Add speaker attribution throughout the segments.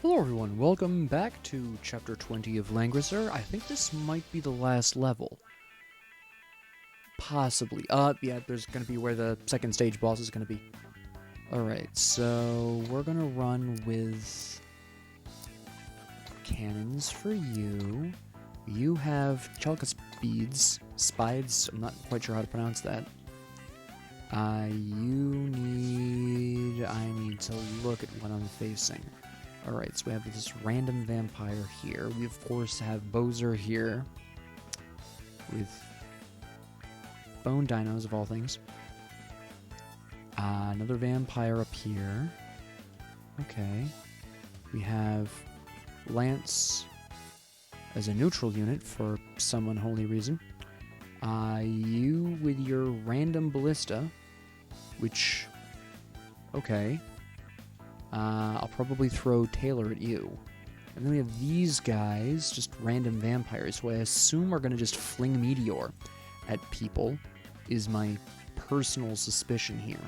Speaker 1: Hello everyone, welcome back to Chapter 20 of Langrisser. I think this might be the last level. Possibly. Yeah, there's gonna be where the second stage boss is gonna be. Alright, so we're gonna run with cannons for you. You have Chalka speeds, spides, I'm not quite sure how to pronounce that. I need to look at what I'm facing. Alright, so we have this random vampire here. We, of course, have Bowser here. With bone dinos, of all things. Another vampire up here. Okay. We have Lance as a neutral unit for some unholy reason. You with your random ballista, which... okay. I'll probably throw Taylor at you. And then we have these guys, just random vampires, who I assume are going to just fling Meteor at people, is my personal suspicion here.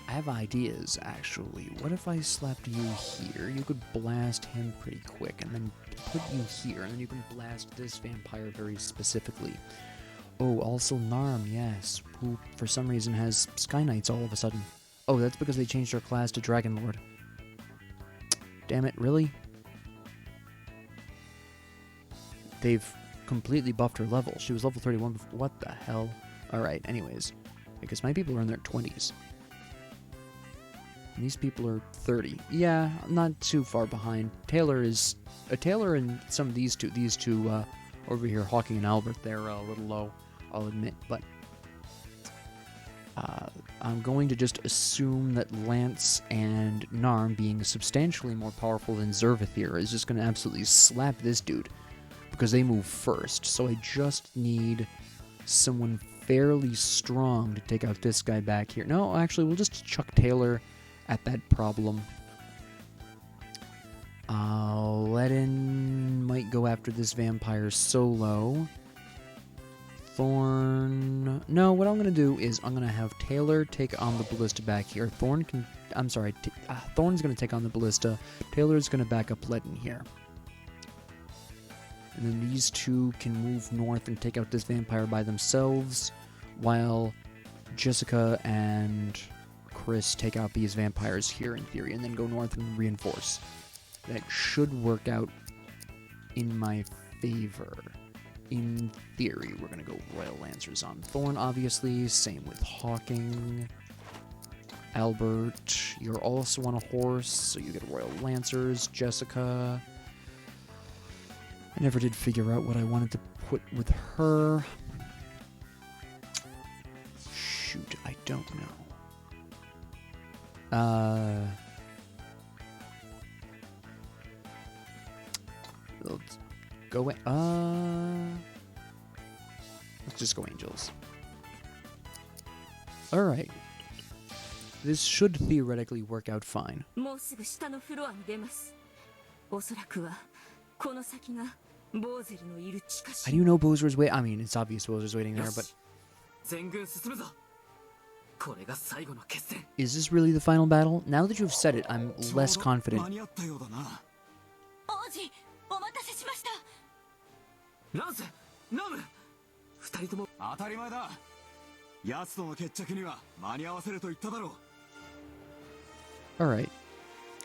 Speaker 1: I have ideas, actually. What if I slapped you here? You could blast him pretty quick, and then put you here, and then you can blast this vampire very specifically. Oh, also Narm, yes, who for some reason has Sky Knights all of a sudden. Oh, that's because they changed her class to Dragon Lord. Damn it, really? They've completely buffed her level. She was level 31 before. What the hell? Alright, anyways. I guess my people are in their 20s. And these people are 30. Yeah, not too far behind. Taylor is... Taylor and some of these two over here, Hawking and Albert, they're a little low, I'll admit, but... I'm going to just assume that Lance and Narm, being substantially more powerful than Zervathir, is just going to absolutely slap this dude, because they move first. So I just need someone fairly strong to take out this guy back here. No, actually, we'll just chuck Taylor at that problem. Ledin might go after this vampire solo. Thorn... No, what I'm going to do is I'm going to have Taylor take on the ballista back here. Thorn's going to take on the ballista. Taylor's going to back up Ledin here. And then these two can move north and take out this vampire by themselves, while Jessica and Chris take out these vampires here in theory, and then go north and reinforce. That should work out in my favor. In theory, we're going to go Royal Lancers on Thorn, obviously. Same with Hawking. Albert, you're also on a horse, so you get Royal Lancers. Jessica. I never did figure out what I wanted to put with her. Shoot, I don't know. Let's go... let's just go Angels. Alright. This should theoretically work out fine. How do you know Bowser's waiting? I mean, it's obvious Bowser's waiting there, but... Is this really the final battle? Now that you've said it, I'm less confident. Alright,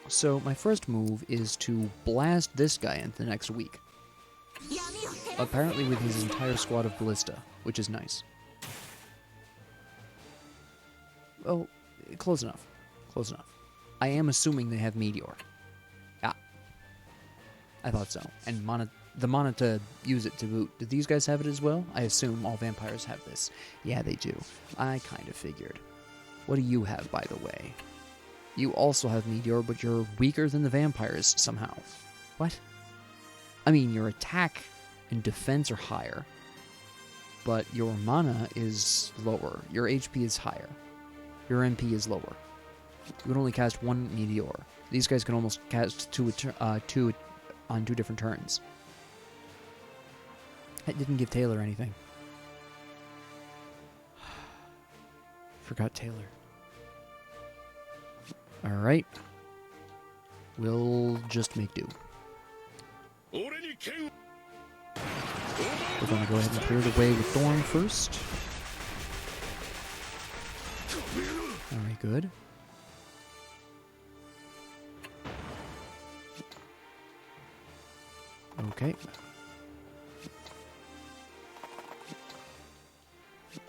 Speaker 1: so my first move is to blast this guy into the next week. Apparently with his entire squad of ballista, which is nice. Oh, close enough. Close enough. I am assuming they have Meteor. Ah. I thought so. And the mana to use it to boot. Did these guys have it as well? I assume all vampires have this. Yeah, they do. I kind of figured. What do you have, by the way? You also have Meteor, but you're weaker than the vampires somehow. What? I mean, your attack and defense are higher, but your mana is lower. Your HP is higher. Your MP is lower. You can only cast one Meteor. These guys can almost cast two on 2 different turns. That didn't give Taylor anything. Forgot Taylor. Alright. We'll just make do. We're gonna go ahead and clear the way with Thorn first. Alright, good. Okay.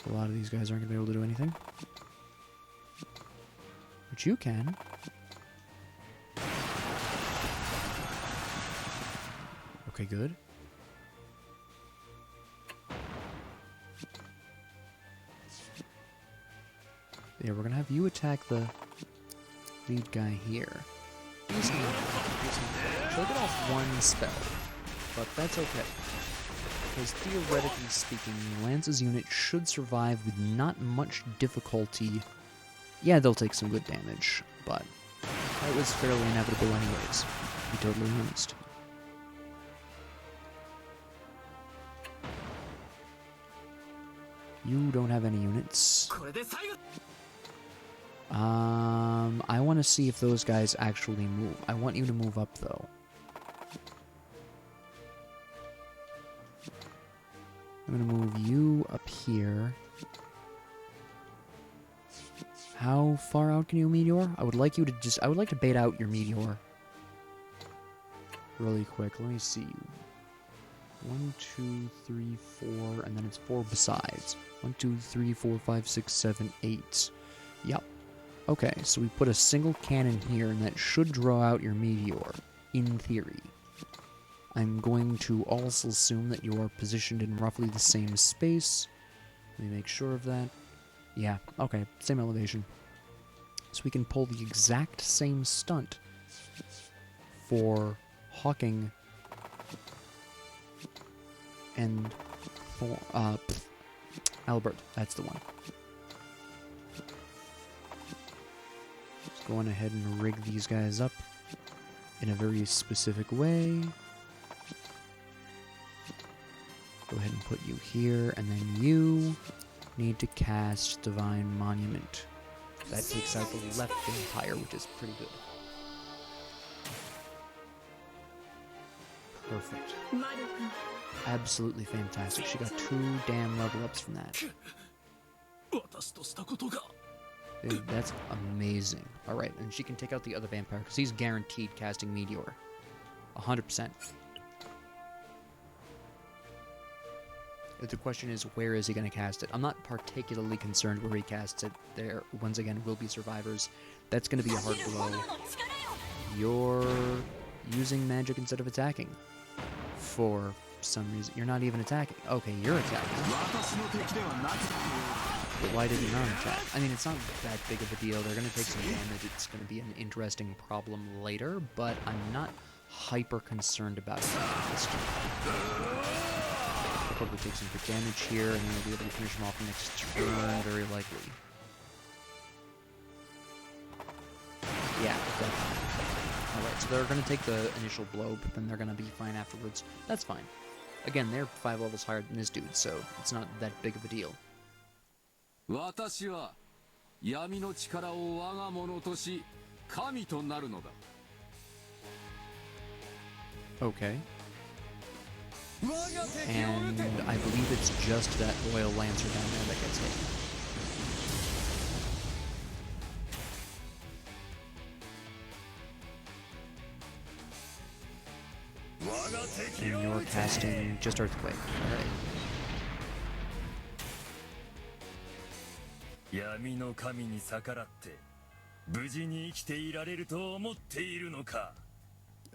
Speaker 1: A lot of these guys aren't going to be able to do anything. But you can. Okay, good. Yeah, we're going to have you attack the lead guy here. He'll get off one spell, but that's okay. Because theoretically speaking, Lance's unit should survive with not much difficulty. Yeah, they'll take some good damage, but that was fairly inevitable anyways, to be totally honest. You don't have any units. I want to see if those guys actually move. I want you to move up, though. I'm gonna move you up here. How far out can you meteor? I would like you to I would like to bait out your meteor. Really quick, let me see. 1, 2, 3, 4, and then it's 4 besides. 1, 2, 3, 4, 5, 6, 7, 8. Yep. Okay, so we put a single cannon here, and that should draw out your meteor, in theory. I'm going to also assume that you are positioned in roughly the same space. Let me make sure of that. Yeah, okay, same elevation. So we can pull the exact same stunt for Hawking and for, Albert. That's the one. Just going ahead and rig these guys up in a very specific way. Go ahead and put you here, and then you need to cast Divine Monument. That takes out the left vampire, which is pretty good. Perfect. Absolutely fantastic. She got 2 damn level ups from that. Dude, that's amazing. Alright, and she can take out the other vampire, because he's guaranteed casting Meteor. 100%. The question is, where is he going to cast it? I'm not particularly concerned where he casts it. There, once again, will be survivors. That's going to be a hard blow. You're using magic instead of attacking. For some reason. You're not even attacking. Okay, you're attacking. But why did you not attack? I mean, it's not that big of a deal. They're going to take some damage. It's going to be an interesting problem later, but I'm not hyper concerned about it this time. Probably take some good damage here, and then we'll be able to finish him off next turn, very likely. Yeah, definitely. Alright, so they're going to take the initial blow, but then they're going to be fine afterwards. That's fine. Again, they're 5 levels higher than this dude, so it's not that big of a deal. Okay. And I believe it's just that Royal Lancer down there that gets hit. And you're casting just Earthquake. Alright.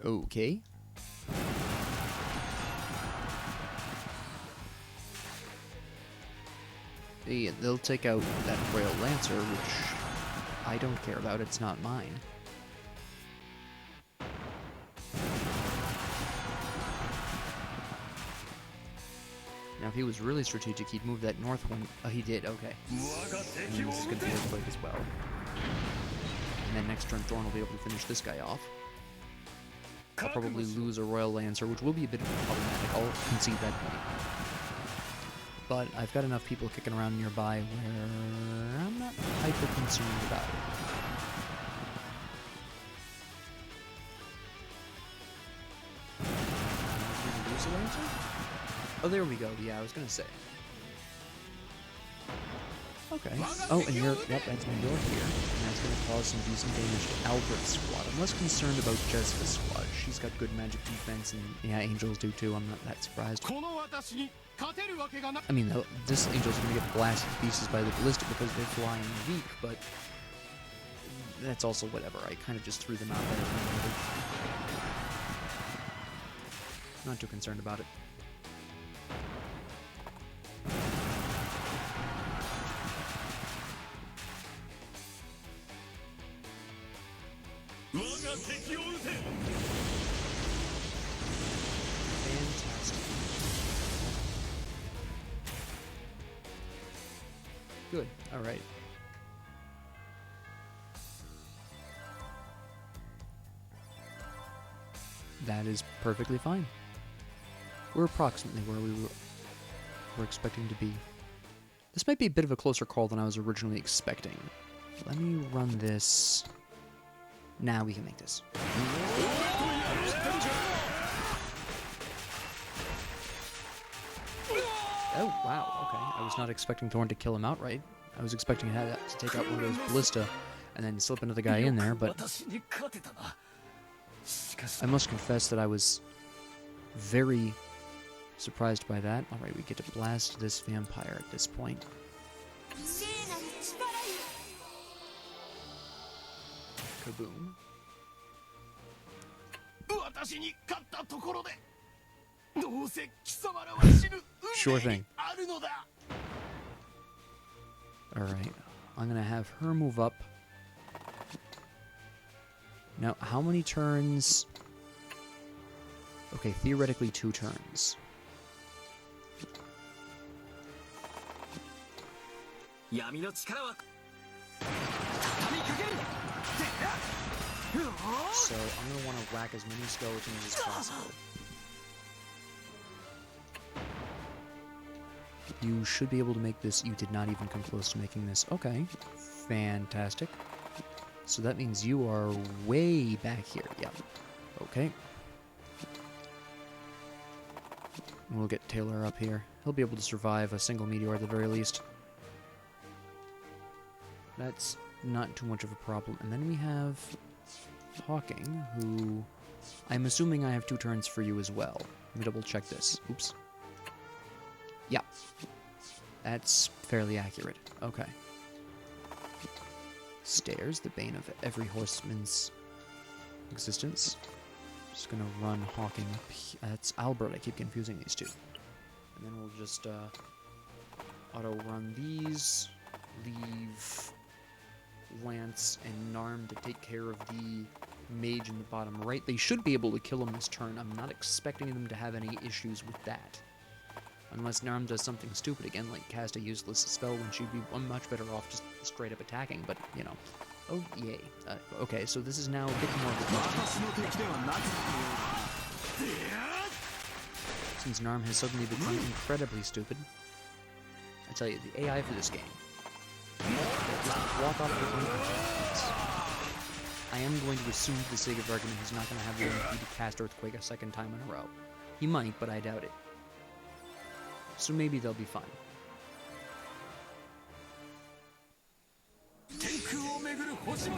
Speaker 1: Okay. Yeah, they'll take out that Royal Lancer, which I don't care about. It's not mine. Now, if he was really strategic, he'd move that north one. Oh, he did. Okay. And this is going to be Earthquake as well. And then next turn, Thorn will be able to finish this guy off. I'll probably lose a Royal Lancer, which will be a bit problematic. I'll concede that point. But I've got enough people kicking around nearby where I'm not hyper concerned about it. Missile Lancer? Oh, there we go. Yeah, I was gonna say. Okay. Oh, and you're... Yep, that's Meteor here. And that's gonna cause some decent damage to Albert's squad. I'm less concerned about Jessica's squad. She's got good magic defense, and yeah, Angels do too. I'm not that surprised. I mean, this Angel's gonna get blasted to pieces by the Ballista because they're flying weak, but... that's also whatever. I kind of just threw them out there. Not too concerned about it. Fantastic. Good. All right. That is perfectly fine. We're approximately where we were expecting to be. This might be a bit of a closer call than I was originally expecting. Let me run this. Now we can make this. Oh, wow, okay. I was not expecting Thorn to kill him outright. I was expecting to take out one of those Ballista and then slip another guy in there, but... I must confess that I was very surprised by that. Alright, we get to blast this vampire at this point. Kaboom. Sure thing. Alright, I'm gonna have her move up. Now, how many turns? Okay, theoretically 2 turns. So, I'm going to want to whack as many skeletons as possible. You should be able to make this. You did not even come close to making this. Okay, fantastic. So that means you are way back here. Yep. Okay. We'll get Taylor up here. He'll be able to survive a single meteor at the very least. That's not too much of a problem. And then we have Hawking, who... I'm assuming I have 2 turns for you as well. Let me double check this. Oops. Yeah. That's fairly accurate. Okay. Stairs, the bane of every horseman's existence. Just gonna run Hawking up. That's Albert. I keep confusing these two. And then we'll just auto-run these. Leave Lance and Narm to take care of the mage in the bottom right. They should be able to kill him this turn. I'm not expecting them to have any issues with that. Unless Narm does something stupid again, like cast a useless spell when she'd be much better off just straight up attacking, but, you know. Oh, yay. Okay, so this is now a bit more of a question. Since Narm has suddenly become incredibly stupid. I tell you, the AI for this game. Just walk off with one. I am going to assume, for the sake of argument, he's not going to have the ability to cast Earthquake a second time in a row. He might, but I doubt it. So maybe they'll be fine.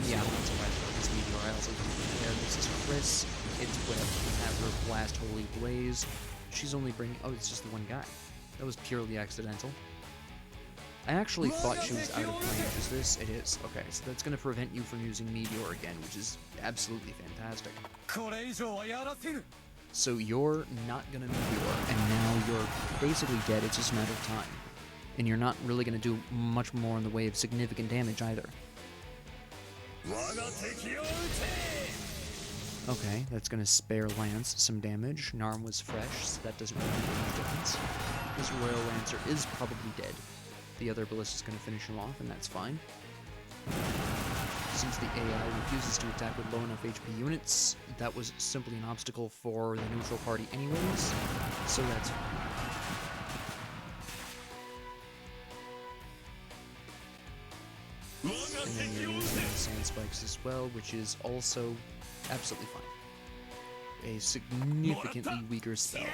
Speaker 1: Yeah, I'm not surprised about this meteor. I also don't care. This is Chris. It's Web. We have her blast Holy Blaze. She's only bringing... Oh, it's just the one guy. That was purely accidental. I actually thought she was out of range. Is this? It is. Okay, so that's going to prevent you from using Meteor again, which is absolutely fantastic. So you're not going to Meteor, and now you're basically dead. It's just a matter of time. And you're not really going to do much more in the way of significant damage either. Okay, that's going to spare Lance some damage. Narm was fresh, so that doesn't really make any difference. This Royal Lancer is probably dead. The other Ballista's going to finish him off, and that's fine. Since the AI refuses to attack with low enough HP units, that was simply an obstacle for the neutral party anyways, so that's fine. And then you're using the Sand Spikes as well, which is also absolutely fine. A significantly weaker spell.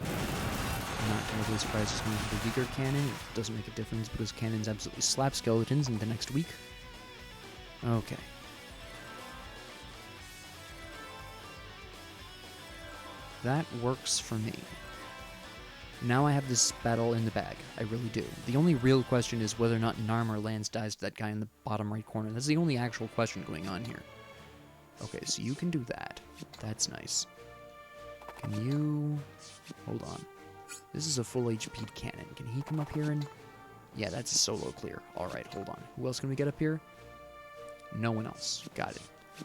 Speaker 1: I'm not terribly surprised he's moving to the weaker cannon. It doesn't make a difference because cannons absolutely slap skeletons in the next week. Okay. That works for me. Now I have this battle in the bag. I really do. The only real question is whether or not Narmer lands dies to that guy in the bottom right corner. That's the only actual question going on here. Okay, so you can do that. That's nice. Can you... Hold on. This is a full HP cannon. Can he come up here and... Yeah, that's a solo clear. Alright, hold on. Who else can we get up here? No one else. Got it.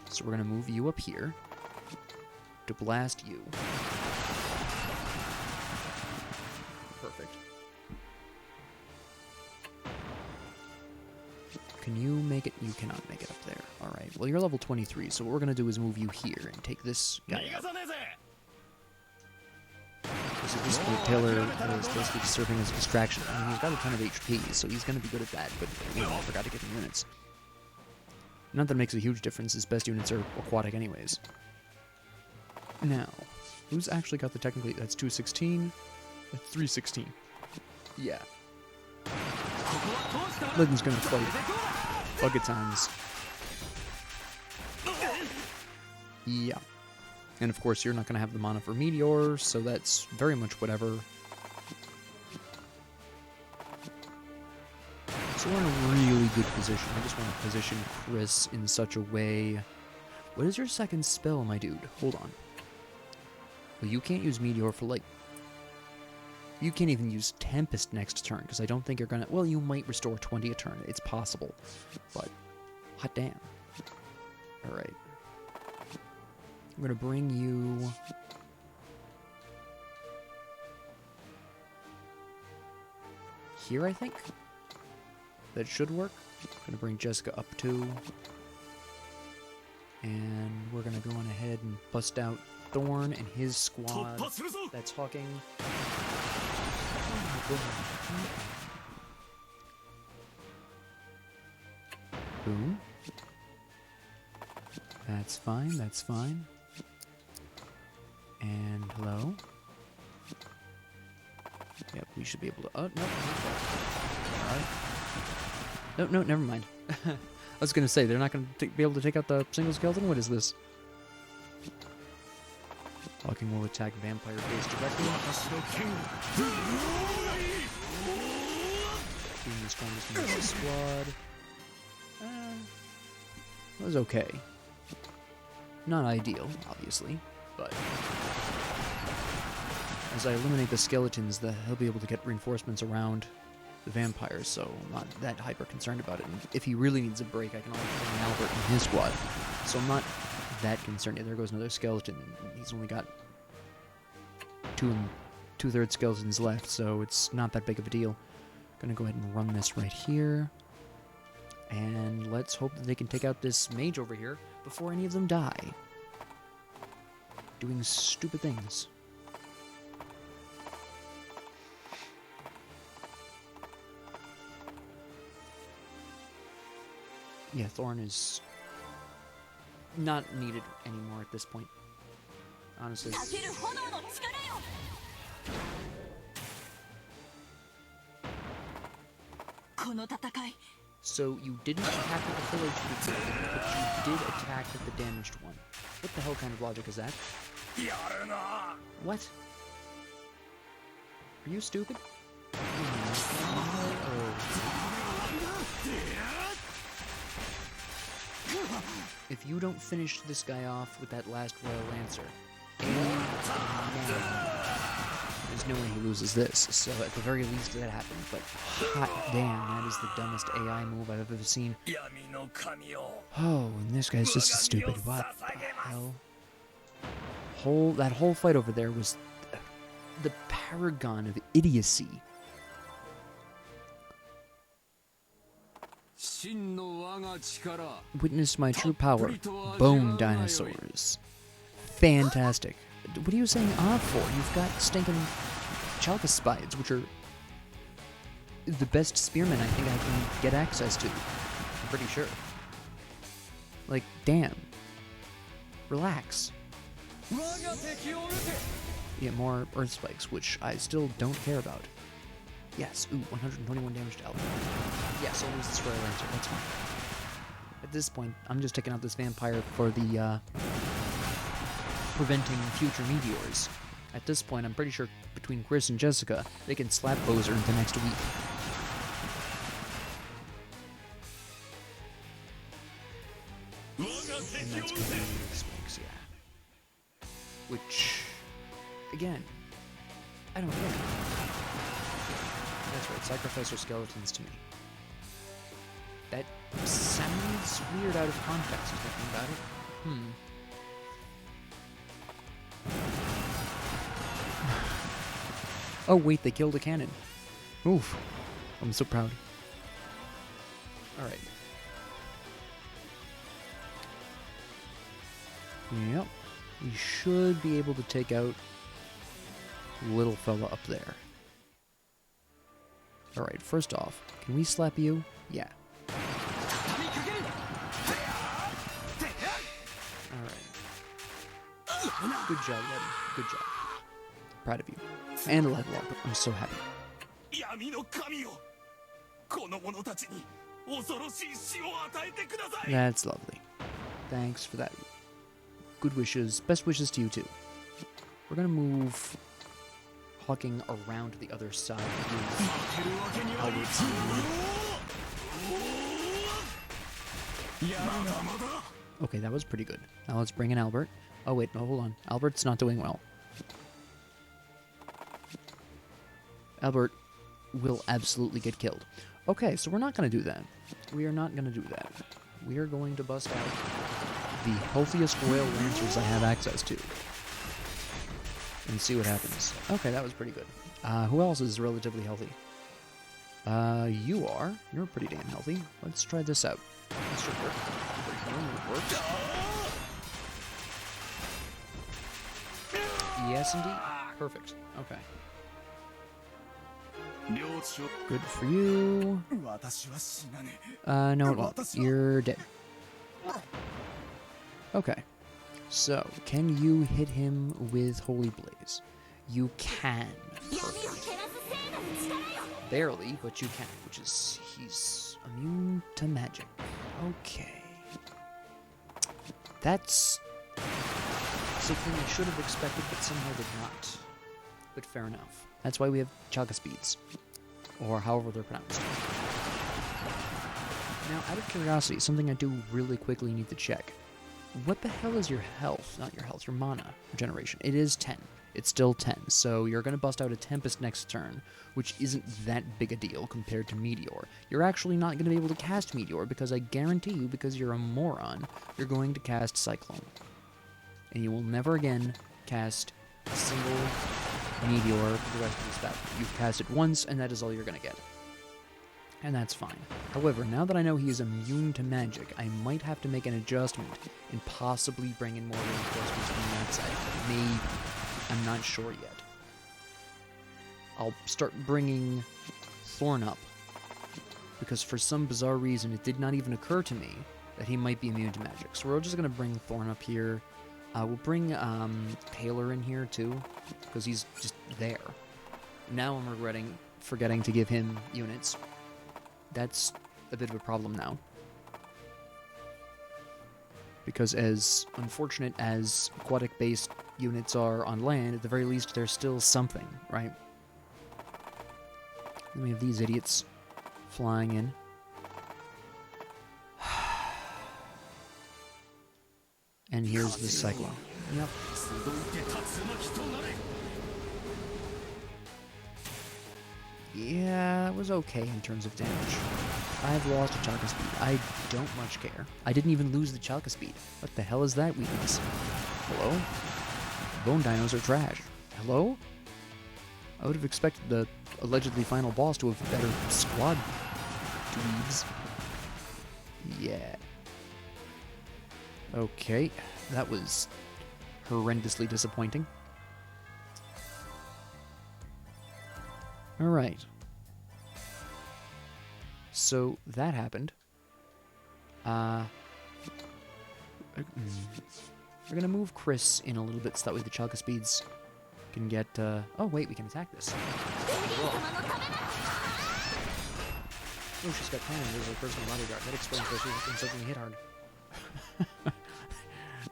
Speaker 1: So we're going to move you up here to blast you. Perfect. Can you make it? You cannot make it up there. Alright, well you're level 23, so what we're going to do is move you here and take this guy out. So this Taylor is basically serving as a distraction. I mean, he's got a ton of HP, so he's going to be good at that, but I forgot to give him units. Not that it makes a huge difference, his best units are aquatic anyways. Now, who's actually got the technically... That's 216, that's 316. Yeah. Lyden's going to fight bucket times. Yeah. And of course, you're not going to have the mana for Meteor, so that's very much whatever. So we're in a really good position. I just want to position Chris in such a way... What is your second spell, my dude? Hold on. Well, you can't use Meteor for, like... You can't even use Tempest next turn, because I don't think you're going to... Well, you might restore 20 a turn. It's possible. But, hot damn. Alright. I'm going to bring you... Here, I think? That should work. I'm going to bring Jessica up too. And we're going to go on ahead and bust out Thorn and his squad. That's Hawking. Boom. That's fine, that's fine. And hello. Yep, we should be able to... Oh, no. Alright. No, never mind. I was going to say, they're not going to be able to take out the single skeleton? What is this? Hawking will attack vampire base directly. Being the strongest member of the squad. It was okay. Not ideal, obviously, but... As I eliminate the skeletons, he'll be able to get reinforcements around the vampires, so I'm not that hyper concerned about it. And if he really needs a break, I can always bring Albert and his squad. So I'm not that concerned. Yeah, there goes another skeleton. He's only got 2 2/3 skeletons left, so it's not that big of a deal. Gonna go ahead and run this right here. And let's hope that they can take out this mage over here before any of them die. Doing stupid things. Yeah, Thorn is not needed anymore at this point. Honestly. So you didn't attack with the full HP building, but you did attack with the damaged one. What the hell kind of logic is that? What? Are you stupid? If you don't finish this guy off with that last Royal Lancer, there's no way he loses this. So at the very least that happened. But hot damn, that is the dumbest AI move I've ever seen. Oh, and this guy's just stupid. What the hell? That whole fight over there was the paragon of idiocy. Witness my true power. Bone dinosaurs. Fantastic. What are you saying for? You've got stinking Chalka Spides, which are the best spearmen I think I can get access to. I'm pretty sure. Like, damn. Relax. Yeah, more Earth Spikes, which I still don't care about. Yes, ooh, 121 damage to Albert. Yes, I'll lose the Square Lancer, that's fine. At this point, I'm just taking out this vampire for the, preventing future meteors. At this point, I'm pretty sure between Chris and Jessica, they can slap Bowser into next week. And that's going to be Spikes, yeah. Which, again, I don't care. That's right, sacrifice your skeletons to me. That sounds weird out of context, thinking about it. Oh wait, they killed a cannon. Oof. I'm so proud. Alright. Yep. We should be able to take out little fella up there. Alright, first off, can we slap you? Yeah. Alright. Good job, Leddy. Good job. Proud of you. And a level up. I'm so happy. That's lovely. Thanks for that. Good wishes. Best wishes to you too. We're gonna move Hawking around to the other side of Albert's. Okay, that was pretty good. Now let's bring in Albert. Oh wait, no, hold on. Albert's not doing well. Albert will absolutely get killed. Okay, so we're not going to do that. We are not going to do that. We are going to bust out the healthiest Royal Lancers I have access to. And see what happens. Okay, that was pretty good. Who else is relatively healthy? You are. You're pretty damn healthy. Let's try this out. This should work. It works. Yes, indeed. Perfect. Okay. Good for you. No, it won't. You're dead. Okay. So, can you hit him with Holy Blaze? You can. Perfect. Barely, but you can, which is... he's immune to magic. Okay. That's something I should have expected, but somehow did not. But fair enough. That's why we have Chaga Speeds. Or however they're pronounced. Now, out of curiosity, something I do really quickly need to check. What the hell is your health? Not your health, your mana regeneration. It is 10. It's still 10, so you're going to bust out a Tempest next turn, which isn't that big a deal compared to Meteor. You're actually not going to be able to cast Meteor, because I guarantee you, because you're a moron, you're going to cast Cyclone. And you will never again cast a single Meteor for the rest of this battle. You've cast it once, and that is all you're going to get. And that's fine. However, now that I know he is immune to magic, I might have to make an adjustment and possibly bring in more reinforcements from that side. Maybe. I'm not sure yet. I'll start bringing Thorn up, because for some bizarre reason it did not even occur to me that he might be immune to magic. So we're just going to bring Thorn up here. We'll bring Taylor in here too, because he's just there. Now I'm forgetting to give him units. That's a bit of a problem now. Because as unfortunate as aquatic-based units are on land, at the very least they're still something, right? Then we have these idiots flying in. And here's the Cyclone. Yep. Yeah, it was okay in terms of damage. I've lost a Chalka Speed. I don't much care. I didn't even lose the Chalka Speed. What the hell is that weakness? Hello? Bone Dinos are trash. Hello? I would have expected the allegedly final boss to have better squad dweebs. Yeah. Okay, that was horrendously disappointing. Alright. So, that happened. We're gonna move Chris in a little bit so that way the Chalka Speeds Can get, oh wait, we can attack this. Oh, she's got cannon as her personal bodyguard. That explains why she can suddenly hit hard.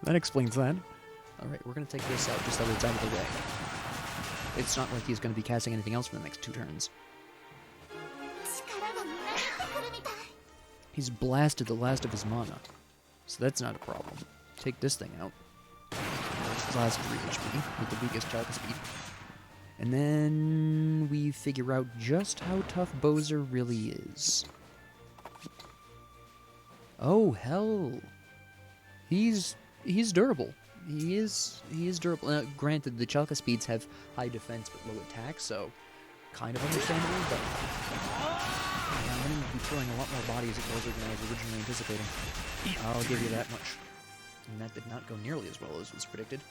Speaker 1: That explains that. Alright, we're gonna take this out just so it's out of the way. It's not like he's gonna be casting anything else for the next 2 turns. He's blasted the last of his mana, so that's not a problem. Take this thing out. This last 3 HP with the weakest Chalka speed. And then we figure out just how tough Bowser really is. Oh hell, he's durable. He is durable. Now, granted, the Chalka speeds have high defense but low attack, so kind of understandable. But yeah, I'm going to be throwing a lot more bodies at Bowser than I was originally anticipating. I'll give you that much. And that did not go nearly as well as was predicted.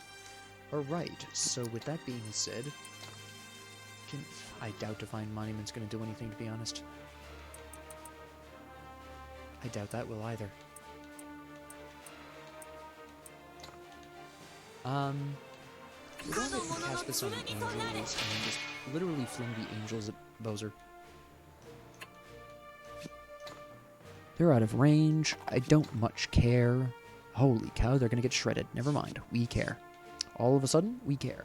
Speaker 1: Alright, so with that being said, I doubt Divine Monument's going to do anything, to be honest. I doubt that will either. We're going to cast this on the angels and just literally fling the angels at Bowser. They're out of range. I don't much care. Holy cow, they're going to get shredded. Never mind. We care. All of a sudden, we care.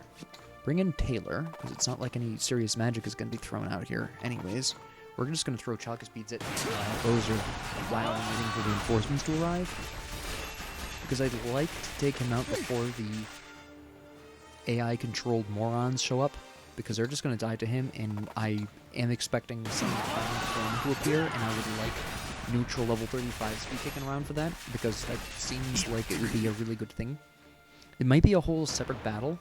Speaker 1: Bring in Taylor, because it's not like any serious magic is going to be thrown out here anyways. We're just going to throw Chalka Speeds at Bowser while waiting for the reinforcements to arrive. Because I'd like to take him out before the AI-controlled morons show up, because they're just going to die to him, and I am expecting some form to appear, and I would like neutral level 35s to be kicking around for that, because that seems like it would be a really good thing. It might be a whole separate battle,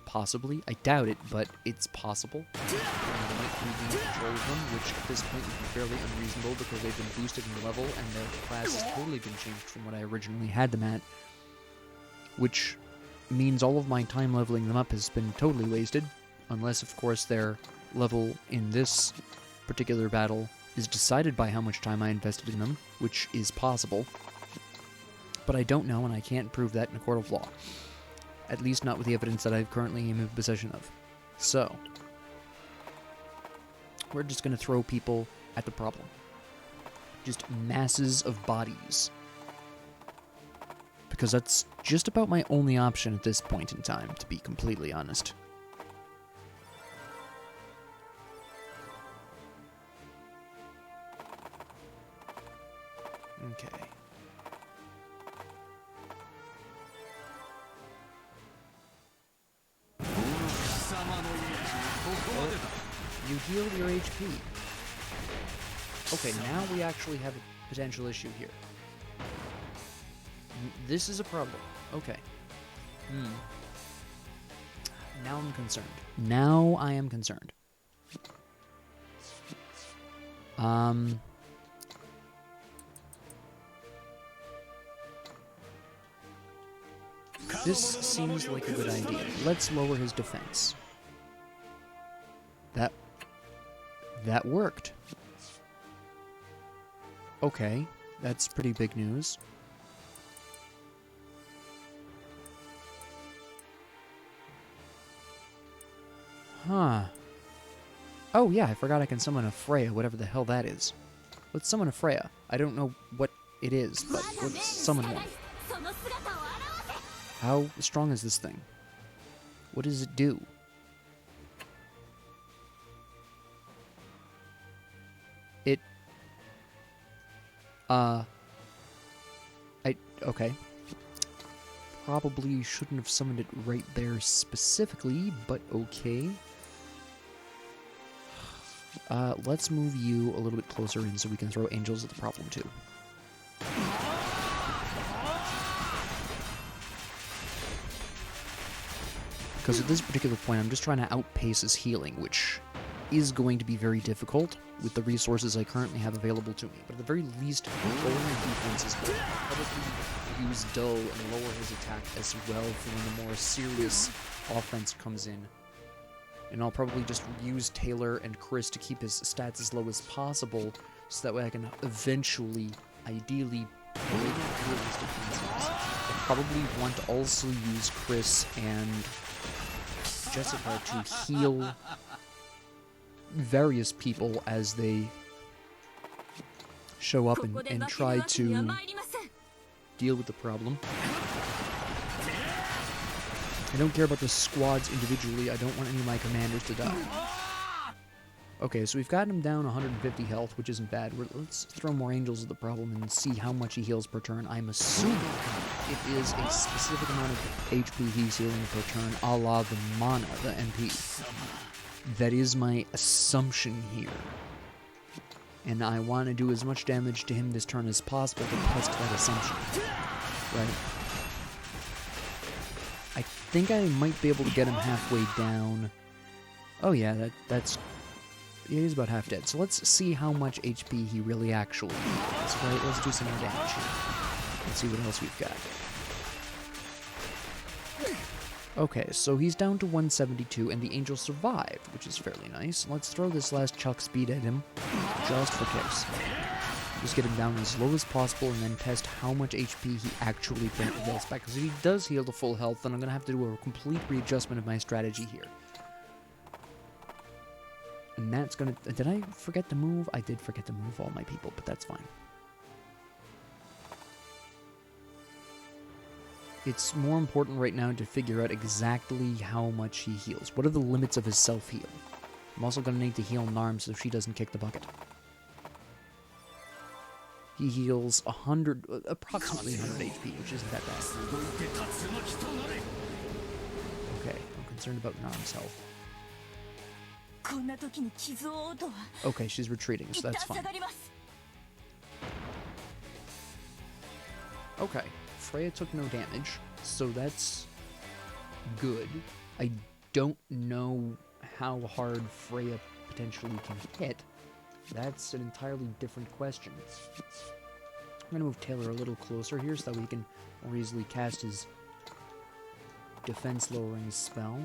Speaker 1: possibly. I doubt it, but it's possible. There might be control of them, which at this point would be fairly unreasonable because they've been boosted in level and their class has totally been changed from what I originally had them at. Which means all of my time leveling them up has been totally wasted, unless of course their level in this particular battle is decided by how much time I invested in them, which is possible. But I don't know, and I can't prove that in a court of law. At least not with the evidence that I currently am in possession of. So, we're just going to throw people at the problem. Just masses of bodies. Because that's just about my only option at this point in time, to be completely honest. Okay. You healed your HP. Okay, now we actually have a potential issue here. This is a problem. Okay. Now I'm concerned. Now I am concerned. This seems like a good idea. Let's lower his defense. That worked. Okay, that's pretty big news. Huh. Oh yeah, I forgot I can summon a Freya, whatever the hell that is. Let's summon a Freya. I don't know what it is, but let's summon one. How strong is this thing? What does it do? Okay. Probably shouldn't have summoned it right there specifically, but okay. Let's move you a little bit closer in so we can throw angels at the problem too. Because at this particular point, I'm just trying to outpace his healing, which is going to be very difficult with the resources I currently have available to me. But at the very least, lowering defense is good. I'll probably use Dull and lower his attack as well for when the more serious offense comes in. And I'll probably just use Taylor and Chris to keep his stats as low as possible, so that way I can eventually, ideally, break through his defenses. I probably want to also use Chris and Jessica to heal various people as they show up and try to deal with the problem. I don't care about the squads individually. I don't want any of my commanders to die. Okay, so we've gotten him down 150 health, which isn't bad. Let's throw more angels at the problem and see how much he heals per turn. I'm assuming it is a specific amount of HP he's healing per turn, a la the mana, the MP. That is my assumption here. And I want to do as much damage to him this turn as possible to test that assumption. Right? I think I might be able to get him halfway down. Oh yeah, that's... Yeah, he's about half dead. So let's see how much HP he really actually has. Right, let's do some more damage here. Let's see what else we've got. Okay, so he's down to 172, and the angel survived, which is fairly nice. Let's throw this last chuck speed at him, just for kicks. Just get him down as low as possible, and then test how much HP he actually heals back. Because if he does heal to full health, then I'm going to have to do a complete readjustment of my strategy here. And that's gonna... Did I forget to move? I did forget to move all my people, but that's fine. It's more important right now to figure out exactly how much he heals. What are the limits of his self-heal? I'm also gonna need to heal Narm so she doesn't kick the bucket. He heals 100... approximately 100 HP, which isn't that bad. Okay, I'm concerned about Narm's health. Okay, she's retreating, so that's fine. Okay, Freya took no damage, so that's good. I don't know how hard Freya potentially can hit. That's an entirely different question. I'm going to move Taylor a little closer here so that we can more easily cast his defense-lowering spell.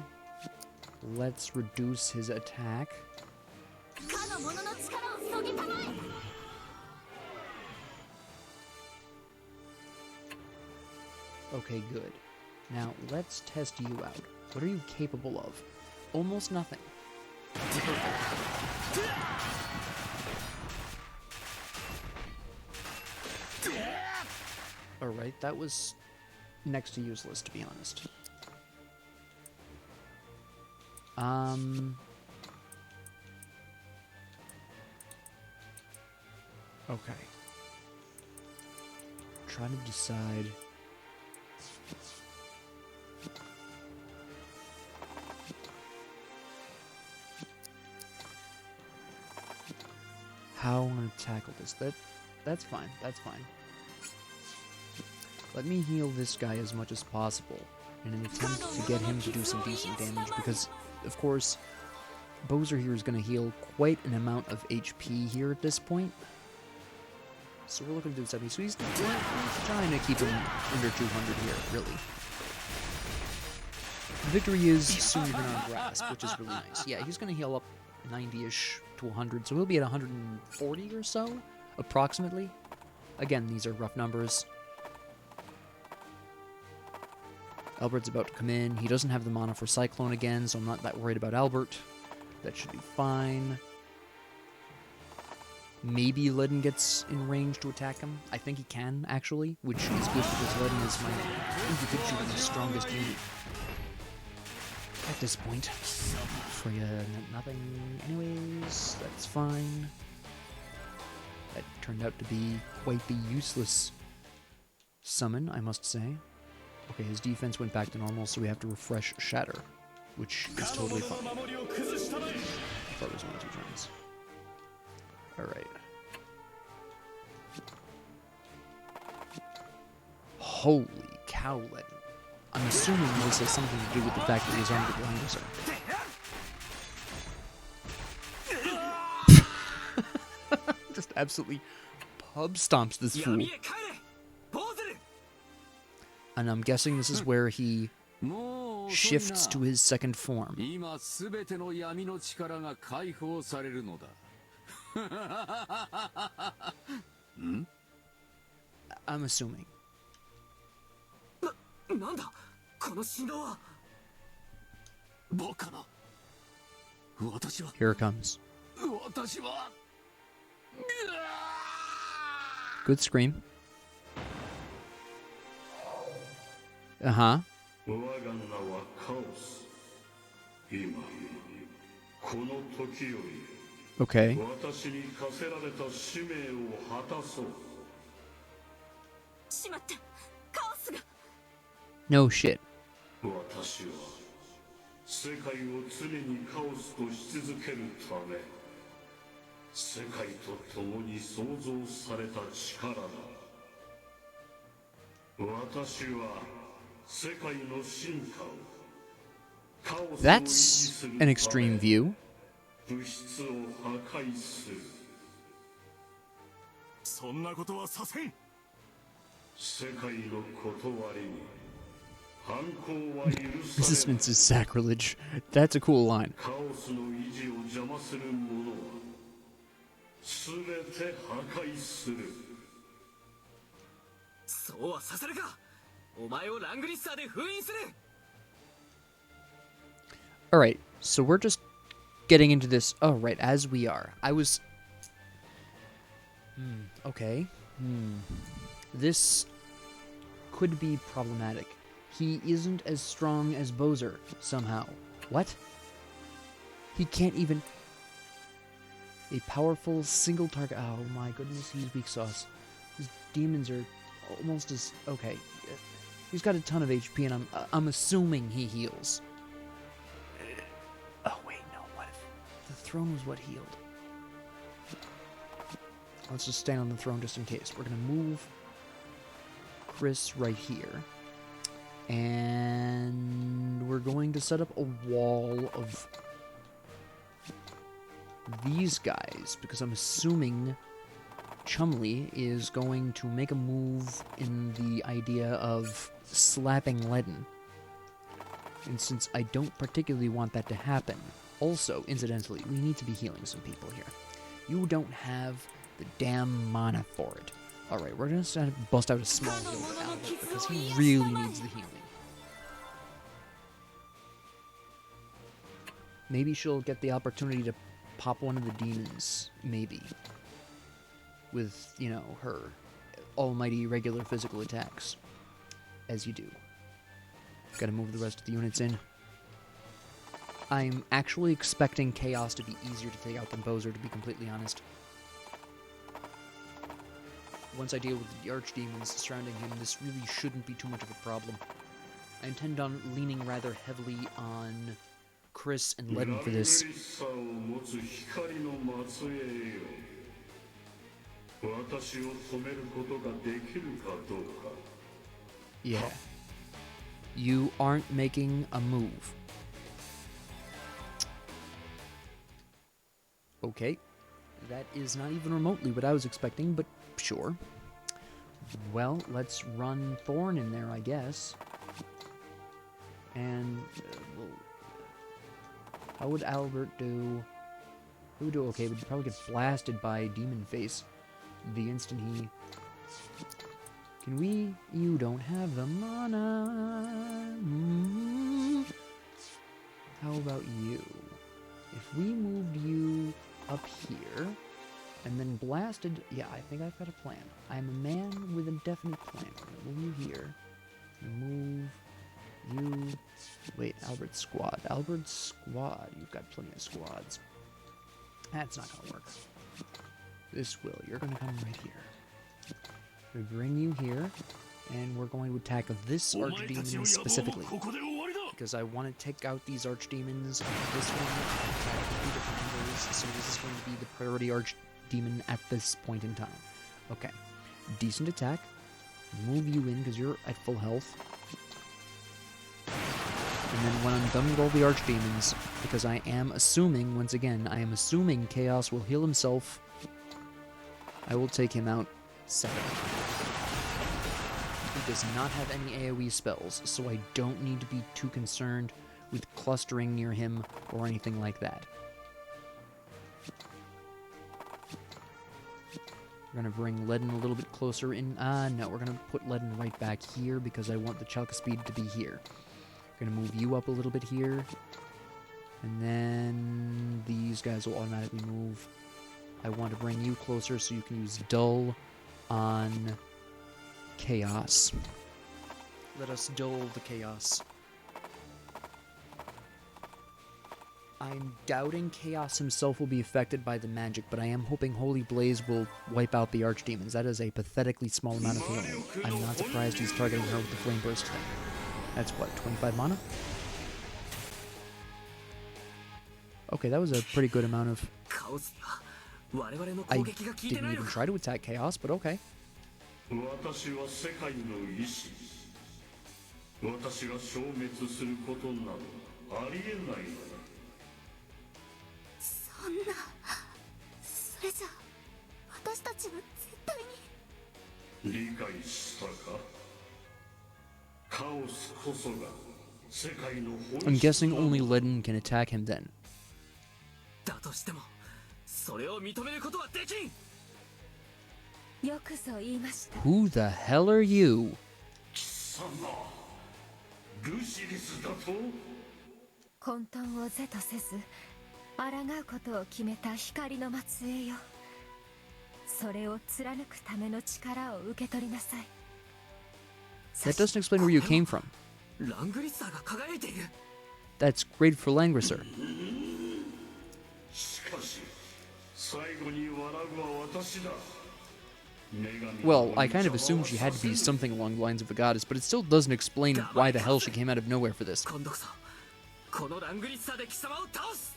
Speaker 1: Let's reduce his attack. Okay, good. Now, let's test you out. What are you capable of? Almost nothing. Alright, that was next to useless, to be honest. Okay. Trying to decide... how I'm going to tackle this. That's fine. That's fine. Let me heal this guy as much as possible in an attempt to get him to do some decent damage, because, of course, Bowser here is going to heal quite an amount of HP here at this point. So we're looking to do 70. So he's trying to keep him under 200 here, really. The victory is soon within our grasp, which is really nice. Yeah, he's going to heal up 90-ish to 100, so he'll be at 140 or so, approximately. Again, these are rough numbers. Albert's about to come in. He doesn't have the mana for Cyclone again, so I'm not that worried about Albert. That should be fine. Maybe Ledin gets in range to attack him. I think he can, actually, which is good because Ledin is my individually strongest unit at this point. Freya, nothing anyways. That's fine. That turned out to be quite the useless summon, I must say. Okay, his defense went back to normal, so we have to refresh Shatter, which is totally fine. I thought it was 1 or 2 turns. Alright. Holy cow, Ledin. I'm assuming this has something to do with the fact that he's armed with Langrisser. Just absolutely pub stomps this fool. And I'm guessing this is where he shifts to his second form. I'm assuming. Here it comes. Good scream. Uh-huh. Okay. No shit.
Speaker 2: 世界を常にカオスとし続けるため世界と共に創造された力だ私は世界の進化をカオスを維持
Speaker 1: That's
Speaker 2: する
Speaker 1: an
Speaker 2: ため
Speaker 1: extreme view.
Speaker 2: 物質を破壊するそんなことはさせん世界の断りに
Speaker 1: Resistance is sacrilege. That's a cool line. Alright, so we're just getting into this. Oh, right, as we are. I was... okay. This could be problematic. He isn't as strong as Bowser, somehow. What? He can't even... A powerful single target... Oh my goodness, he's weak sauce. His demons are almost as... Okay. He's got a ton of HP, and I'm assuming he heals. Oh, wait, no, what if... The throne was what healed. Let's just stand on the throne just in case. We're gonna move Chris right here. And we're going to set up a wall of these guys, because I'm assuming Chumley is going to make a move in the idea of slapping Ledden. And since I don't particularly want that to happen, also, incidentally, we need to be healing some people here. You don't have the damn mana for it. Alright, we're gonna bust out a small heal with Albert, because he really needs the healing. Maybe she'll get the opportunity to pop one of the demons, maybe. With, you know, her almighty regular physical attacks. As you do. Gotta move the rest of the units in. I'm actually expecting Chaos to be easier to take out than Bowser, to be completely honest. Once I deal with the archdemons surrounding him, this really shouldn't be too much of a problem. I intend on leaning rather heavily on Chris and Ledden for this. Yeah. You aren't making a move. Okay. That is not even remotely what I was expecting, but sure. Well, let's run Thorn in there, I guess. And how would Albert do? He would do okay, but he'd probably get blasted by Demon Face the instant he... Can we? You don't have the mana. How about you? If we moved you up here, and then blasted... Yeah, I think I've got a plan. I'm a man with a definite plan. We're gonna move you here. Move you... Wait, Albert's squad. Albert's squad. You've got plenty of squads. That's not gonna work. This will. You're gonna come right here. We bring you here, and we're going to attack this archdemon specifically. Because I want to take out these archdemons. This one attack two different angles, so this is going to be the priority archdemon at this point in time. Okay. Decent attack. Move you in because you're at full health. And then when I'm done with all the archdemons, because I am assuming, once again, I am assuming Chaos will heal himself, I will take him out 7. He does not have any AoE spells, so I don't need to be too concerned with clustering near him or anything like that. We're going to bring Ledden a little bit closer in. No, we're going to put Ledden right back here because I want the Chalka Speed to be here. We're going to move you up a little bit here. And then these guys will automatically move. I want to bring you closer so you can use dull on chaos. Let us dull the chaos. I'm doubting Chaos himself will be affected by the magic, but I am hoping Holy Blaze will wipe out the Archdemons. That is a pathetically small amount of healing. I'm not surprised he's targeting her with the Flame Burst thing. That's what, 25 mana? Okay, that was a pretty good amount of... I didn't even try to attack Chaos, but okay.
Speaker 2: 私は世界の意志。私が消滅することなどありえないのだ。
Speaker 3: そんな、それじゃ私たちは絶対に。理解したか？カオスこそが世界の本質。
Speaker 1: I'm guessing only Ledin can attack him then.
Speaker 4: だとしても、それを認めることはできん。
Speaker 3: よくぞ言いました。
Speaker 1: Who the hell are you?
Speaker 2: 貴様、ルシリスだと？
Speaker 3: 混沌を是とせず、抗うことを決めた光の末裔よ。それを貫くための力を受け取りなさい。
Speaker 1: That doesn't explain where you came from.
Speaker 4: ラングリッサーが輝いている。
Speaker 1: That's great for Langrisser.
Speaker 2: しかし、最後に笑うは私だ。
Speaker 1: Well, I kind of assumed she had to be something along the lines of a goddess, but it still doesn't explain why the hell she came out of nowhere for this.
Speaker 4: 今度こそ、このラングリッサーで貴様を倒す。